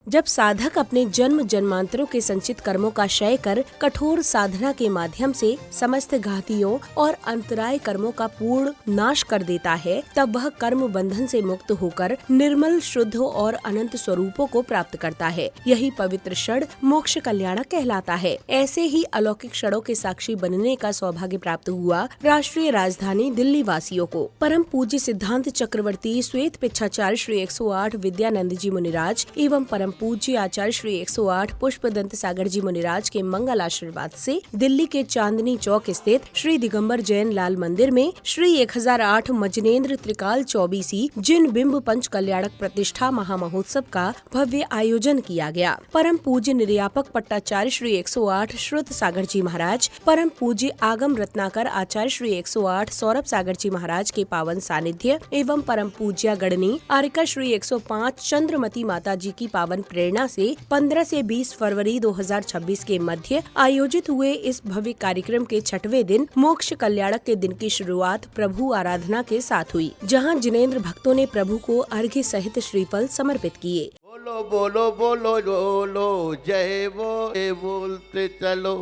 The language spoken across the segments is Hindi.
जब साधक अपने जन्म जन्मांतरों के संचित कर्मों का क्षय कर कठोर साधना के माध्यम से समस्त घातियों और अंतराय कर्मों का पूर्ण नाश कर देता है, तब वह कर्म बंधन से मुक्त होकर निर्मल, शुद्ध और अनंत स्वरूपों को प्राप्त करता है। यही पवित्र क्षण मोक्ष कल्याणक कहलाता है। ऐसे ही अलौकिक क्षणों के साक्षी बनने का सौभाग्य प्राप्त हुआ राष्ट्रीय राजधानी दिल्ली वासियों को। परम पूज्य सिद्धांत चक्रवर्ती श्वेत पिच्छाचार्य श्री 108 विद्यानंद जी मुनिराज एवं परम पूज्य आचार्य श्री 108 पुष्पदंत सागर जी मुनिराज के मंगल आशीर्वाद से दिल्ली के चांदनी चौक स्थित श्री दिगंबर जैन लाल मंदिर में श्री 1008 मजनेन्द्र त्रिकाल 24 जिन बिंब पंच कल्याणक प्रतिष्ठा महामहोत्सव का भव्य आयोजन किया गया। परम पूज्य निर्यापक पट्टाचार्य श्री 108 श्रुत सागर जी महाराज, परम पूज्य आगम रत्नाकर आचार्य श्री 108 सौरभ सागर जी महाराज के पावन सानिध्य एवं परम पूज्य गणनी आर्यका श्री 105 चंद्रमती माता जी की पावन प्रेरणा से 15 से 20 फरवरी 2026 के मध्य आयोजित हुए इस भव्य कार्यक्रम के 6वें दिन मोक्ष कल्याणक के दिन की शुरुआत प्रभु आराधना के साथ हुई, जहां जिनेंद्र भक्तों ने प्रभु को अर्घ्य सहित श्रीफल समर्पित किए। बोलो बोलो बोलो बोलो जय बोलते चलो,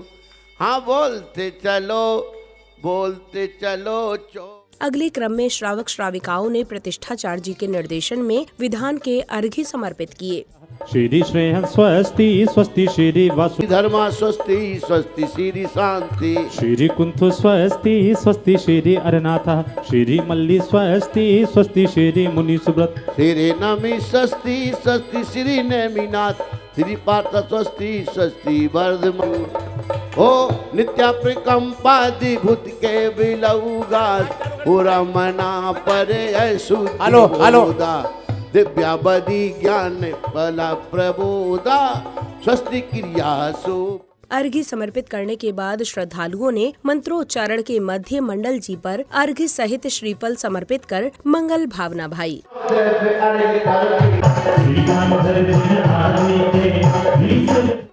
हाँ बोलते चलो। अगले क्रम में श्रावक श्राविकाओं ने प्रतिष्ठाचार्य जी के निर्देशन में विधान के अर्घ्य समर्पित किए। श्री श्रेय स्वस्ति स्वस्ति श्री वासु धर्मा स्वस्ति स्वस्ति श्री शांति श्री कुंथु स्वस्ति स्वस्ति श्री अरनाथ श्री मल्ली स्वस्ति स्वस्ति श्री मुनि सुब्रत श्री नमी स्वस्ति स्वस्ति श्री नेमिनाथ श्री पार्थ स्वस्ति स्वस्ति वर्धमान ओ नित्या प्रकंपादि भूत के बिलौगास पूरा मना परे ऐसु हेलो दिव्या बदी ज्ञान फला प्रबोधा स्वस्ति क्रियासु। अर्घ्य समर्पित करने के बाद श्रद्धालुओं ने मंत्रोच्चारण के मध्य मंडल जी पर अर्घ्य सहित श्रीफल समर्पित कर मंगल भावना भाई।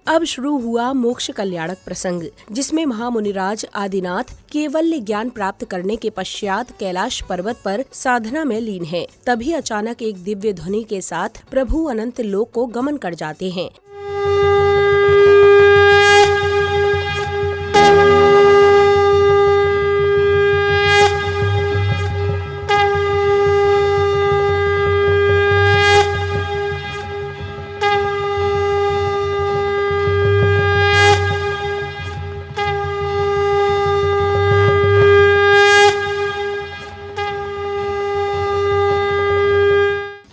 अब शुरू हुआ मोक्ष कल्याणक प्रसंग, जिसमें महामुनिराज आदिनाथ केवल्य ज्ञान प्राप्त करने के पश्चात कैलाश पर्वत पर साधना में लीन हैं। तभी अचानक एक दिव्य ध्वनि के साथ प्रभु अनंत लोक को गमन कर जाते हैं।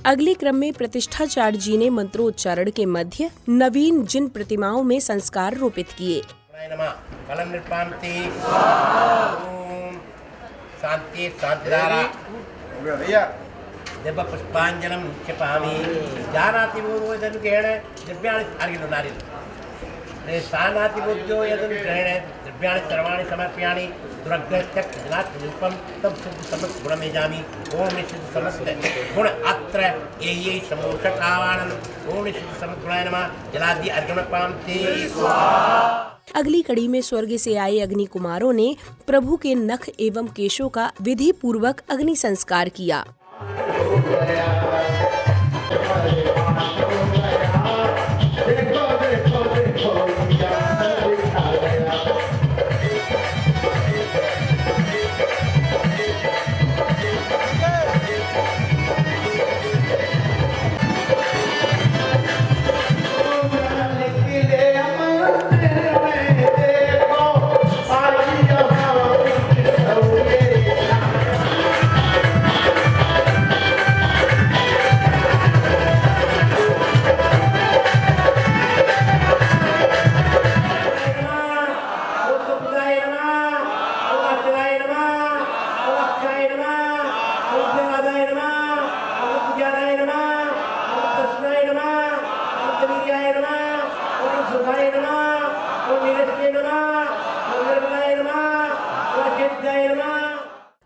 अगले क्रम में प्रतिष्ठाचार्य जी ने मंत्रोच्चारण के मध्य नवीन जिन प्रतिमाओं में संस्कार रोपित किए। पुष्पांजलम क्षिपामि जानाति वो सानाति बुद्धो यदन ग्रहणे द्रव्याणि सर्वाणि समर्पयामि दुर्ग्रहत्यक्तजनात्मरूपं तब शुद्ध समस्त गुणमेजामि ओम निषिद्ध समस्त गुण अत्र ये समोषकावानम ओम निषिद्ध समस्त गुणाय नमः जलादि अर्घ्यमपामते। अगली कड़ी में स्वर्ग से आए अग्नि कुमारों ने प्रभु के नख एवं केशों का विधि पूर्वक अग्नि संस्कार किया।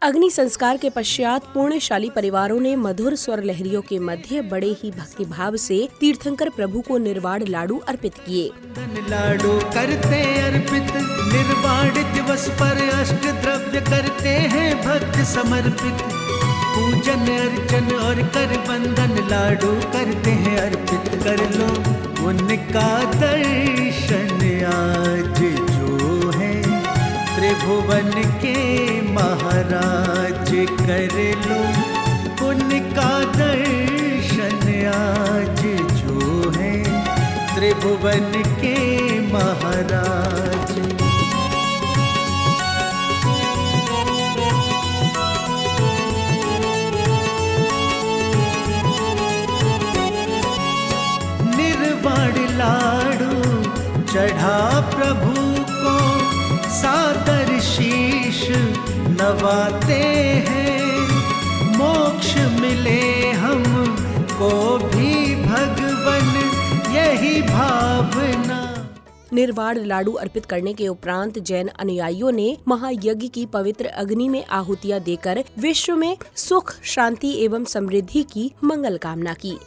अग्नि संस्कार के पश्चात पुण्यशाली परिवारों ने मधुर स्वर लहरियों के मध्य बड़े ही भक्तिभाव से तीर्थंकर प्रभु को निर्वाण लाडू अर्पित किए। लाडू करते अर्पित निर्वाण दिवस पर अष्ट द्रव्य करते हैं भक्त समर्पित। पूजन अर्चन और कर बंधन लाडू करते हैं अर्पित। कर लो उनका दर्शन आज जो है त्रिभुवन के महाराज। कर लो उनका दर्शन आज जो है त्रिभुवन के महाराज। निर्वाण लाडू चढ़ा प्रभु को सादर शीश नवाते हैं। मोक्ष मिले हमको भी भगवन यही भावना। निर्वाण लाडू अर्पित करने के उपरांत जैन अनुयायियों ने महायज्ञ की पवित्र अग्नि में आहुतियां देकर विश्व में सुख, शांति एवं समृद्धि की मंगल कामना की।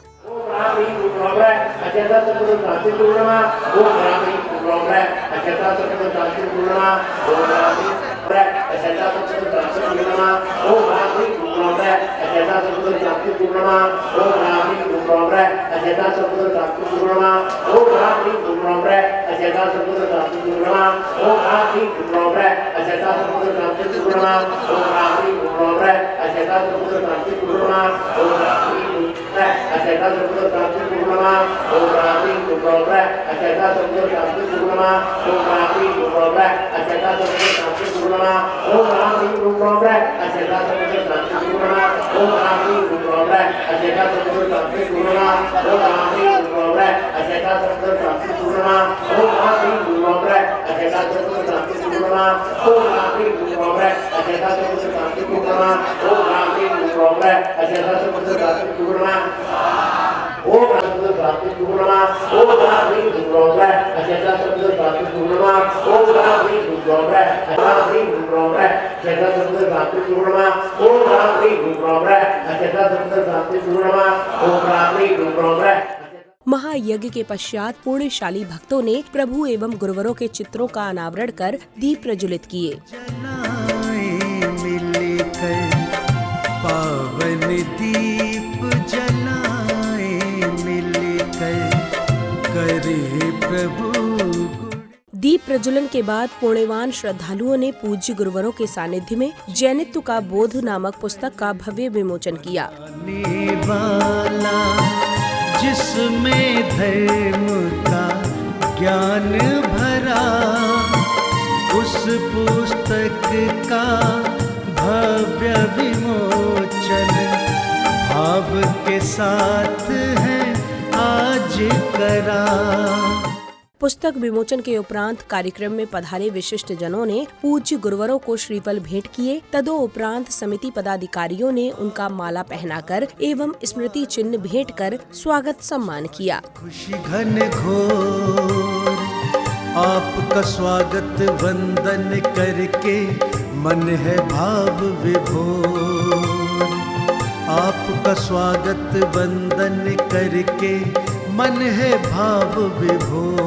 महायज्ञ के पश्चात पुण्यशाली भक्तों ने प्रभु एवं गुरुवरों के चित्रों का अनावरण कर दीप प्रज्वलित किए। पावन दीप जलाए मिलकर करे प्रभु। दीप प्रज्वलन के बाद पुण्यवान श्रद्धालुओं ने पूज्य गुरुवरों के सानिध्य में जैनित्व का बोध नामक पुस्तक का भव्य विमोचन किया। जिसमें धर्म का ज्ञान भरा उस पुस्तक का भव्य विमोचन भाव के साथ है आज करा। पुस्तक विमोचन के उपरांत कार्यक्रम में पधारे विशिष्ट जनों ने पूज्य गुरुवरों को श्रीफल भेंट किए। तदोपरांत समिति पदाधिकारियों ने उनका माला पहनाकर एवं स्मृति चिन्ह भेंट कर स्वागत सम्मान किया। खुशी घन घोर आपका स्वागत वंदन करके मन है भाव विभोर। आपका स्वागत वंदन करके मन है भाव विभोर।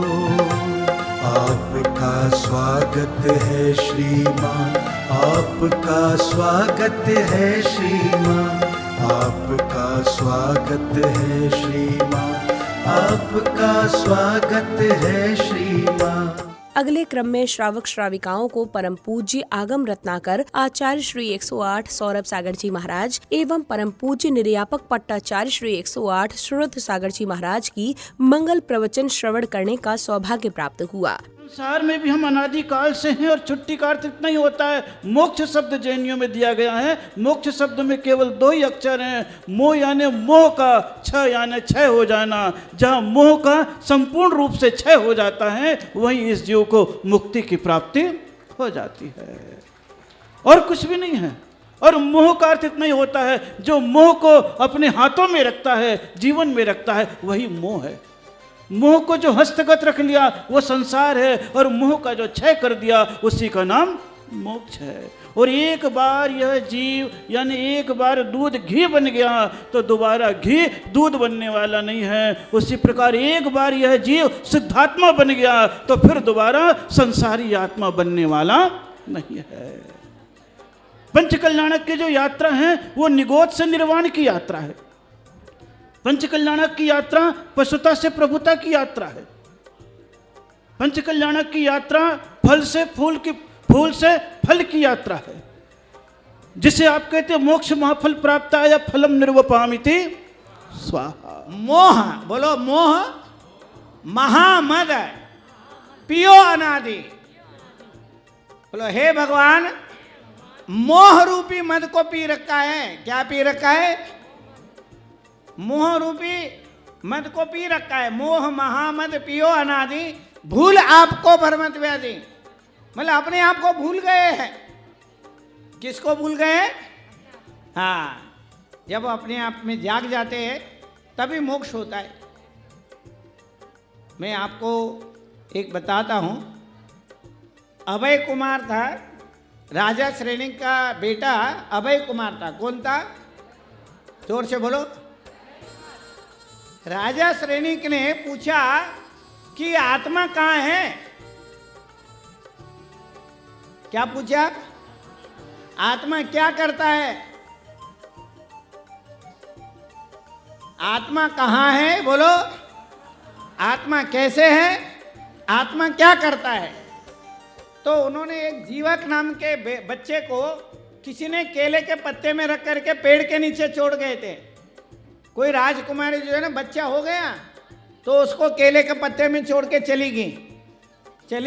आपका स्वागत है श्रीमान, आपका स्वागत है श्रीमान, आपका स्वागत है श्रीमान, आपका स्वागत है श्रीमान। अगले क्रम में श्रावक श्राविकाओं को परम पूज्य आगम रत्नाकर आचार्य श्री 108 सौरभ सागर जी महाराज एवं परम पूज्य निर्यापक पट्टाचार्य श्री 108 श्रुत सागर जी महाराज की मंगल प्रवचन श्रवण करने का सौभाग्य प्राप्त हुआ। संसार में भी हम अनादि काल से हैं और छुट्टी का अर्थ इतना ही होता है। मोक्ष शब्द जैनियों में दिया गया है। मोक्ष शब्द में केवल दो ही अक्षर हैं, मोह यानी मोह का, क्षय यानी क्षय हो जाना। जहाँ मोह का संपूर्ण रूप से क्षय हो जाता है वहीं इस जीव को मुक्ति की प्राप्ति हो जाती है और कुछ भी नहीं है। और मोह का अर्थ इतना ही होता है, जो मोह को अपने हाथों में रखता है, जीवन में रखता है, वही मोह है। मोह को जो हस्तगत रख लिया वो संसार है और मोह का जो क्षय कर दिया उसी का नाम मोक्ष है। और एक बार यह जीव यानी एक बार दूध घी बन गया तो दोबारा घी दूध बनने वाला नहीं है। उसी प्रकार एक बार यह जीव सिद्धात्मा बन गया तो फिर दोबारा संसारी आत्मा बनने वाला नहीं है। पंचकल्याणक की जो यात्रा है वो निगोद से निर्वाण की यात्रा है। पंचकल्याणक की यात्रा पशुता से प्रभुता की यात्रा है। पंचकल्याणक की यात्रा फल से फूल से फल की यात्रा है, जिसे आप कहते हैं मोक्ष महाफल प्राप्त या फलम निर्वपामिति स्वाहा। मोह बोलो, मोह महामद पियो अनादि। बोलो हे भगवान, मोह रूपी मद को पी रखा है। क्या पी रखा है? मोह रूपी मद को पी रखा है। मोह महामद पियो अनादि, भूल आपको भ्रमत व्याधि। मतलब अपने आप को भूल गए हैं। किसको भूल गए? हाँ, जब अपने आप में जाग जाते हैं तभी मोक्ष होता है। मैं आपको एक बताता हूँ। अभय कुमार था, राजा श्रेणी का बेटा अभय कुमार था। कौन था? जोर से बोलो। राजा श्रेणिक ने पूछा कि आत्मा कहाँ है? क्या पूछा? आत्मा क्या करता है? आत्मा कहाँ है? बोलो। आत्मा कैसे है? आत्मा क्या करता है? तो उन्होंने एक जीवक नाम के बच्चे को किसी ने केले के पत्ते में रख करके पेड़ के नीचे छोड़ गए थे। कोई राजकुमारी जो है ना, बच्चा हो गया तो उसको केले के पत्ते में छोड़ के चली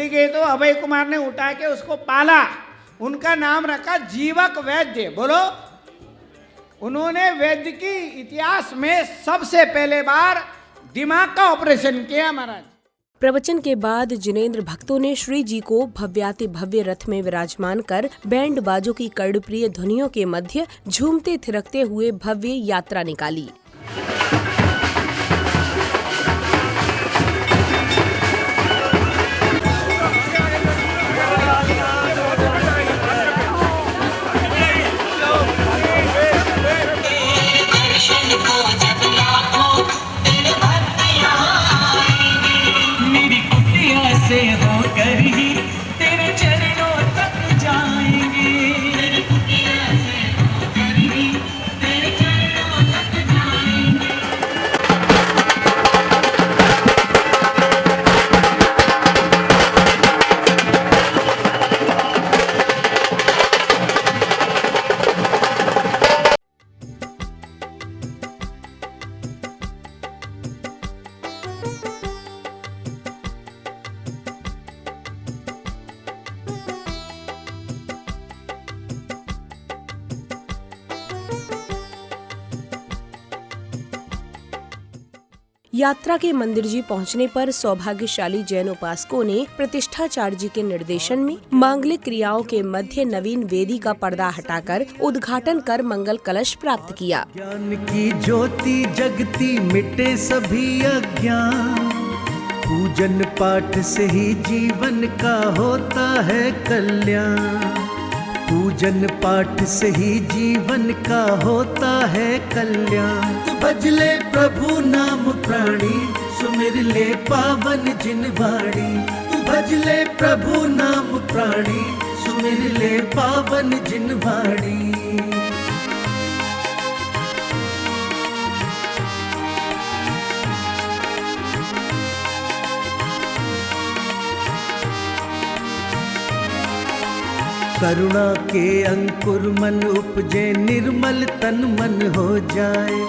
गई तो अभय कुमार ने उठा के उसको पाला। उनका नाम रखा जीवक वैद्य। बोलो। उन्होंने वैद्य की इतिहास में सबसे पहले बार दिमाग का ऑपरेशन किया महाराज। प्रवचन के बाद जिनेंद्र भक्तों ने श्री जी को भव्याति भव्य रथ में विराजमान कर बैंड बाजों की कर्णप्रिय ध्वनियों के मध्य झूमते थिरकते हुए भव्य यात्रा निकाली। यात्रा के मंदिर जी पहुंचने पर सौभाग्यशाली जैन उपासकों ने प्रतिष्ठाचार्य जी के निर्देशन में मांगलिक क्रियाओं के मध्य नवीन वेदी का पर्दा हटाकर उद्घाटन कर मंगल कलश प्राप्त किया। ज्ञान की ज्योति जगती मिटे सभी अज्ञान, पूजन पाठ से ही जीवन का होता है कल्याण। पूजन पाठ से ही जीवन का होता है कल्याण। तू भज ले प्रभु नाम प्राणी, सुमिर ले पावन जिन वाणी। तू भज ले प्रभु नाम प्राणी, सुमिर ले पावन जिन वाणी। करुणा के अंकुर मन उपजे, निर्मल तन मन हो जाए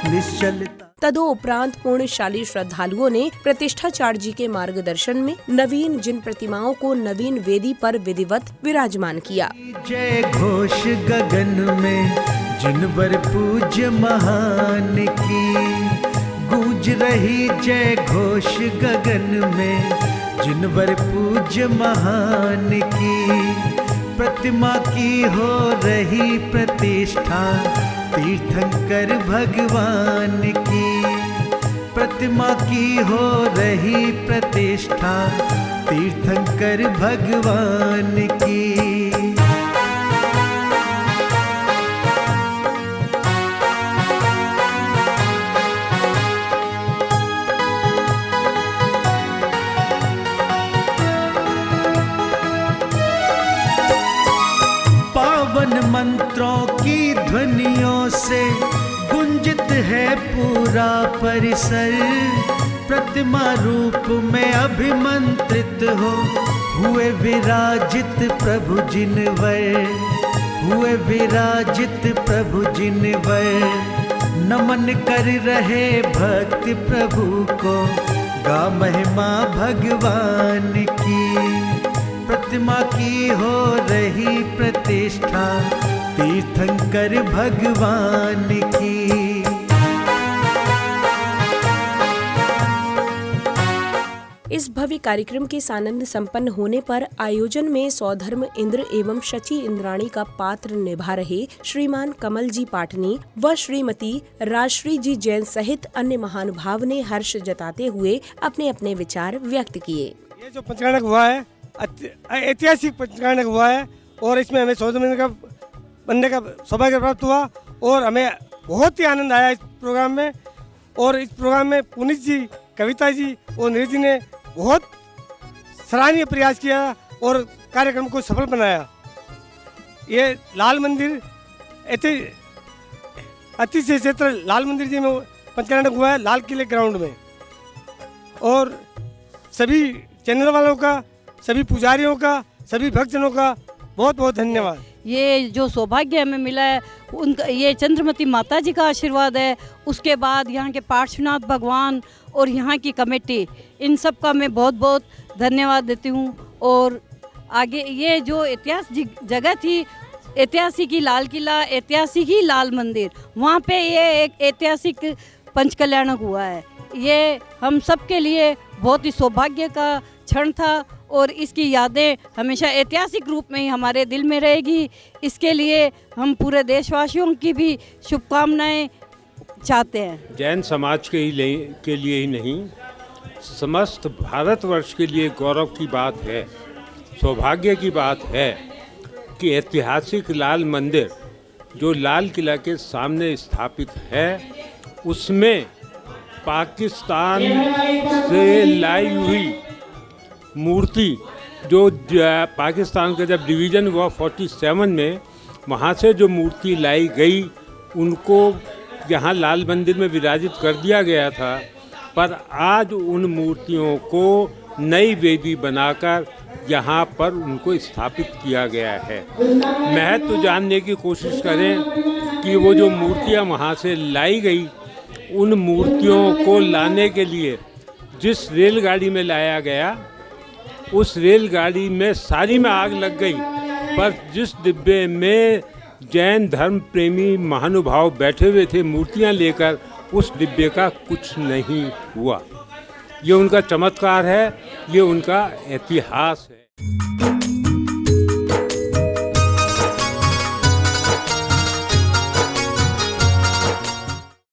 निश्चलता। तदोपरांत पूर्णशाली श्रद्धालुओं ने प्रतिष्ठाचार्य जी के मार्गदर्शन में नवीन जिन प्रतिमाओं को नवीन वेदी पर विधिवत विराजमान किया। जय घोष गगन में जिनवर पूज्य महान की, गूंज रही जय घोष गगन में जिनवर पूज्य महान की। प्रतिमा की हो रही प्रतिष्ठा तीर्थंकर भगवान की। प्रतिमा की हो रही प्रतिष्ठा तीर्थंकर भगवान की। मंत्रों की ध्वनियों से गुंजित है पूरा परिसर। प्रतिमा रूप में अभिमंत्रित हो हुए विराजित प्रभु जिनवर, हुए विराजित प्रभु जिनवर। नमन कर रहे भक्त प्रभु को, गा महिमा भगवान की। प्रतिमा की हो रही प्रतिष्ठा, तीर्थंकर भगवान की। इस भव्य कार्यक्रम के सानंद संपन्न होने पर आयोजन में सौधर्म इंद्र एवं शची इंद्राणी का पात्र निभा रहे श्रीमान कमल जी पाटनी व श्रीमती राजश्री जी जैन सहित अन्य महानुभाव ने हर्ष जताते हुए अपने अपने विचार व्यक्त किए। ये जो पंचकांडक हुआ है ऐतिहासिक पंचकांडक हुआ है और इसमें हमें सौधर्म इंद्र का बनने का सौभाग्य प्राप्त हुआ और हमें बहुत ही आनंद आया इस प्रोग्राम में। और इस प्रोग्राम में पुनीत जी, कविता जी और नीरज जी ने बहुत सराहनीय प्रयास किया और कार्यक्रम को सफल बनाया। ये लाल मंदिर अतिशय क्षेत्र लाल मंदिर जी में पंचकांडक हुआ है, लाल किले ग्राउंड में। और सभी चैनल वालों का, सभी पुजारियों का, सभी भक्तजनों का बहुत बहुत धन्यवाद। ये जो सौभाग्य हमें मिला है उनका, ये चंद्रमती माता जी का आशीर्वाद है। उसके बाद यहाँ के पार्श्वनाथ भगवान और यहाँ की कमेटी, इन सब का मैं बहुत बहुत धन्यवाद देती हूँ। और आगे ये जो ऐतिहासिक जगह थी, ऐतिहासिक ही लाल किला, ऐतिहासिक ही लाल मंदिर, वहाँ पे ये एक ऐतिहासिक पंचकल्याणक हुआ है। ये हम सब के लिए बहुत ही सौभाग्य का क्षण था और इसकी यादें हमेशा ऐतिहासिक रूप में ही हमारे दिल में रहेगी। इसके लिए हम पूरे देशवासियों की भी शुभकामनाएं चाहते हैं। जैन समाज के लिए ही नहीं, समस्त भारतवर्ष के लिए गौरव की बात है, सौभाग्य की बात है कि ऐतिहासिक लाल मंदिर जो लाल किला के सामने स्थापित है, उसमें पाकिस्तान से लाई हुई मूर्ति, जो पाकिस्तान का जब डिवीज़न हुआ 47 में, वहाँ से जो मूर्ति लाई गई उनको यहाँ लाल मंदिर में विराजित कर दिया गया था। पर आज उन मूर्तियों को नई वेदी बनाकर यहाँ पर उनको स्थापित किया गया है। महत्व जानने की कोशिश करें कि वो जो मूर्तियाँ वहाँ से लाई गई, उन मूर्तियों को लाने के लिए जिस रेलगाड़ी में लाया गया, उस रेलगाड़ी में सारी में आग लग गई, पर जिस डिब्बे में जैन धर्म प्रेमी महानुभाव बैठे हुए थे मूर्तियां लेकर, उस डिब्बे का कुछ नहीं हुआ। ये उनका चमत्कार है, ये उनका इतिहास है।